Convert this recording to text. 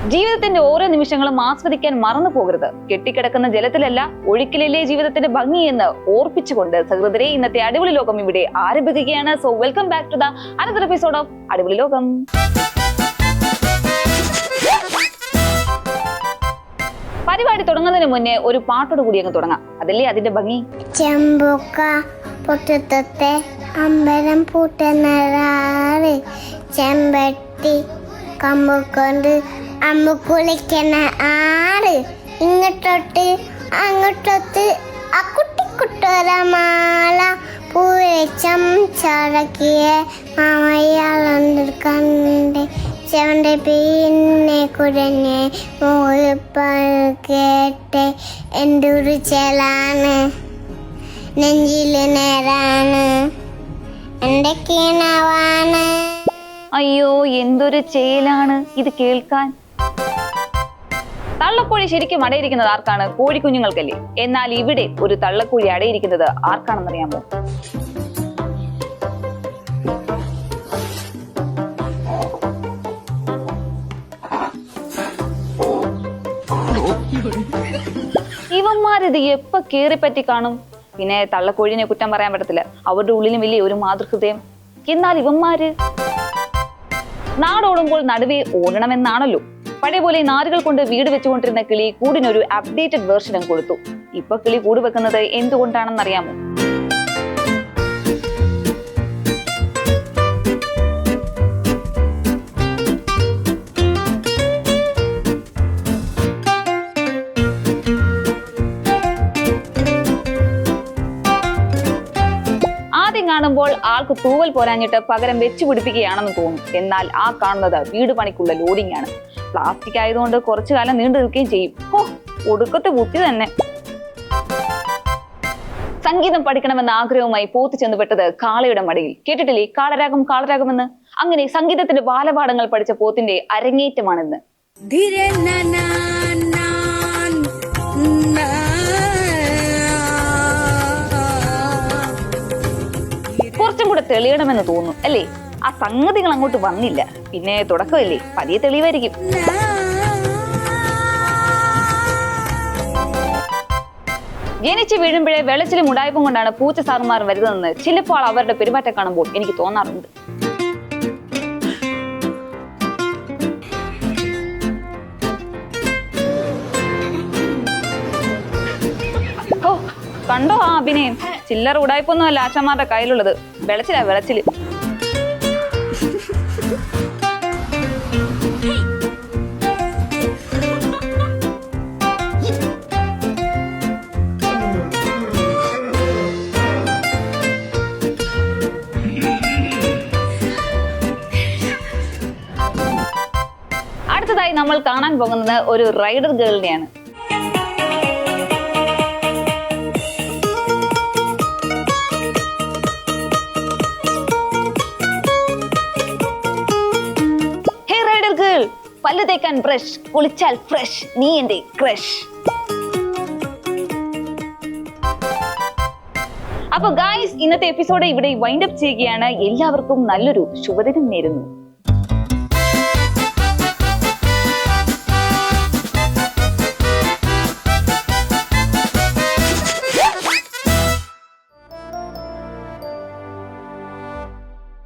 ജീവിതത്തിന്റെ ഓരോ നിമിഷങ്ങളും ആസ്വദിക്കാൻ മറന്നു പോകരുത്. കെട്ടിക്കിടക്കുന്ന ജലത്തിലല്ല ഒഴുക്കിലല്ലേ ജീവിതത്തിന്റെ ഭംഗിയെന്ന് ഓർപ്പിച്ചുകൊണ്ട് സഹൃദരെ ഇന്നത്തെ അടിപൊളി ലോകം ഇവിടെ ആരംഭിക്കുകയാണ്. So welcome back to the another episode of അടിപൊളി ലോകം. പരിപാടി തുടങ്ങുന്നതിന് മുന്നേ ഒരു പാട്ടോട് കൂടി അങ്ങ് തുടങ്ങാം. അതല്ലേ അതിന്റെ ഭംഗി. ചെമ്പുക്ക പൊട്ടത്തെ അമ്പലം പൂട്ടുന്നറാറ് ചെമ്പട്ടി കമ്പുകൊണ്ട് അമ്മ കുളിക്കണ ആറ് ഇങ്ങോട്ടോട്ട് അങ്ങോട്ടൊത്ത് ആ കുട്ടിക്കുട്ടൊരമാല പൂവച്ചം ചടക്കിയ മാമയാളുണ്ട് കണ്ട് ചെവന്റെ പിന്നെ കുടഞ്ഞ് കേട്ട് എൻ്റെ ഒരു ചെലാണ് നെഞ്ചില് നേരാണ് എൻ്റെ കിണവാണ്. അയ്യോ, എന്തൊരു ചേലാണ് ഇത് കേൾക്കാൻ. തള്ളക്കോഴി ശരിക്കും അടയിരിക്കുന്നത് ആർക്കാണ്? കോഴിക്കുഞ്ഞുങ്ങൾക്കല്ലേ. എന്നാൽ ഇവിടെ ഒരു തള്ളക്കോഴി അടയിരിക്കുന്നത് ആർക്കാണെന്നറിയാമോ? ഇവന്മാരിത് എപ്പ കേറിപ്പറ്റി കാണും? പിന്നെ തള്ളക്കോഴിനെ കുറ്റം പറയാൻ പറ്റത്തില്ല, അവരുടെ ഉള്ളിലും വലിയ ഒരു മാതൃഹൃദയം. എന്നാൽ ഇവന്മാര് നാടോടുമ്പോൾ നടുവേ ഓടണമെന്നാണല്ലോ. പഴയ പോലെ നാരുകൾ കൊണ്ട് വീട് വെച്ചുകൊണ്ടിരുന്ന കിളി കൂടിനൊരു അപ്ഡേറ്റഡ് വേർഷനും കൊടുത്തു. ഇപ്പൊ കിളി കൂട് വെക്കുന്നത് എന്തുകൊണ്ടാണെന്നറിയാമോ? കാണുമ്പോൾ ആൾക്ക് തൂവൽ പോരാഞ്ഞിട്ട് പകരം വെച്ചു പിടിപ്പിക്കുകയാണെന്ന് തോന്നും. എന്നാൽ ആ കാണുന്നത് വീട് പണിക്കുള്ള ലോഡിംഗ് ആണ്. പ്ലാസ്റ്റിക് ആയതുകൊണ്ട് കുറച്ചു കാലം നീണ്ടു നിൽക്കുകയും ചെയ്യും. ഒടുക്കത്തെ ബുദ്ധി തന്നെ. സംഗീതം പഠിക്കണമെന്ന ആഗ്രഹവുമായി പോത്ത് ചെന്നുപെട്ടത് കാളയുടെ മടിയിൽ. കേട്ടിട്ടില്ലേ കാളരാഗം കാളരാഗമെന്ന്? അങ്ങനെ സംഗീതത്തിന്റെ ബാലപാഠങ്ങൾ പഠിച്ച പോത്തിന്റെ അരങ്ങേറ്റമാണിന്ന്. കുറച്ചും കൂടെ തെളിയണമെന്ന് തോന്നും അല്ലേ? ആ സംഗതികൾ അങ്ങോട്ട് വന്നില്ല. പിന്നെ തുടക്കമല്ലേ, പതിയെ തെളിവായിരിക്കും. ജനിച്ച് വീഴുമ്പോഴേ വെളച്ചിലും ഉടായ്പും കൊണ്ടാണ് പൂച്ച സാറുമാർ വരുന്നതെന്ന് ചിലപ്പോൾ അവരുടെ പെരുമാറ്റം കാണുമ്പോൾ എനിക്ക് തോന്നാറുണ്ട്. കണ്ടോ ആ അഭിനയം? ചില്ലറ ഉടായ്പൊന്നും അല്ല ആശാന്മാരുടെ കയ്യിലുള്ളത്. വെളച്ചിലാ വെളച്ചില്. അടുത്തതായി നമ്മൾ കാണാൻ പോകുന്നത് ഒരു റൈഡർ ഗേളിനെയാണ്. പല്ല് തേക്കാൻ ബ്രഷ്, കുളിച്ചാൽ ഫ്രഷ്, നീ എന്റെ ക്രഷ്. അപ്പൊ ഗായ്സ്, ഇന്നത്തെ എപ്പിസോഡ് ഇവിടെ വൈൻഡ് അപ്പ് ചെയ്യുകയാണ്. എല്ലാവർക്കും നല്ലൊരു ശുഭദിനം നേരുന്നു.